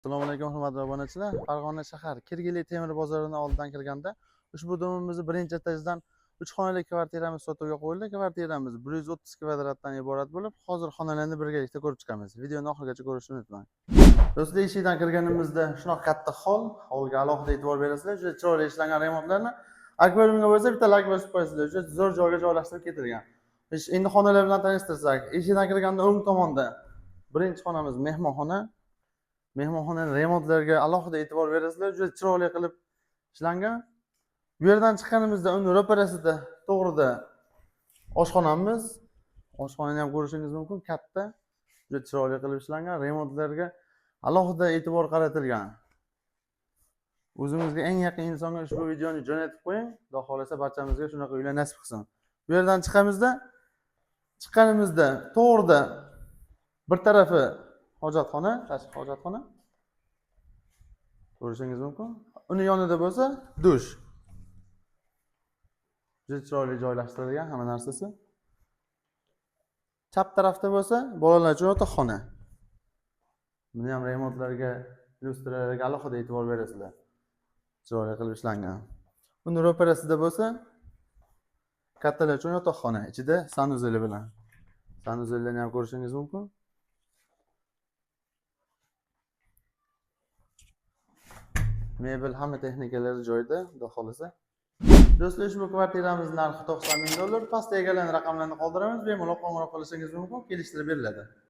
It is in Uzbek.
Assalomu alaykum hurmatli obunachilar. Farg'ona shahar Kirgili temir bozorining oldidan kirganda ushbu domimizni birinchi etajdan 3 xonali kvartiramiz sotuvga qo'yildi. Kvartiramiz 130 kvadratdan iborat bo'lib, hozir xonalarni birgalikda ko'rib chiqamiz. Videoni oxirigacha ko'rishni unutmang. Do'stlar, eshikdan kirganimizda shunaqa katta holga alohida e'tibor berasizlar. Juda chiroyli ishlangan remontlarni akvariumga bo'lsa bitta lak bosib qo'yasizlar. Juda zo'r joyga joylashtirib ketilgan. Endi xonalar bilan tanishtirsak, eshikdan kirganda o'ng tomonda birinchi xonamiz mehmonxona. Mehmonxonaning remontlariga alohida e'tibor berasizlar. Juda chiroyli qilib ishlangan. Bu yerdan chiqqanimizda uni ro'parasida to'g'rida oshxonamiz. Oshxonani ham ko'rishingiz mumkin, katta. Juda chiroyli qilib ishlangan. Remontlarga alohida e'tibor qaratilgan. O'zimizga eng yaqin insonga ushbu videoni jo'natib qo'ying. Xudo xolasa barchamizga shunaqa uylar nasib qilsin. Bu yerdan chiqqanimizda to'g'rida bir tarafi hojatxona, tashqi hojatxona. Ko'rishingiz mumkin. Uni yonida bo'lsa dush. Juda chiroyli joylashtirilgan hamma narsasi. Chap tarafda bo'lsa bolalar uchun yotoqxona. Buni ham remontlarga, lyustralarga alohida e'tibor berasizlar. Chiroyli qilib ishlangan. Uni ro'parasida bo'lsa kattalar uchun yotoqxona, ichida sanuzeli bilan. Sanuzelni ham ko'rishingiz mumkin. Mebel hamma texnikalari joyida, xudo xolasa. Do'stlar, ushbu kvartiramiz narxi $90,000. Pastda egalarning raqamlarini qoldiramiz. Bemalol qo'ng'iroq qilishingiz mumkin, kelishtirib beriladi.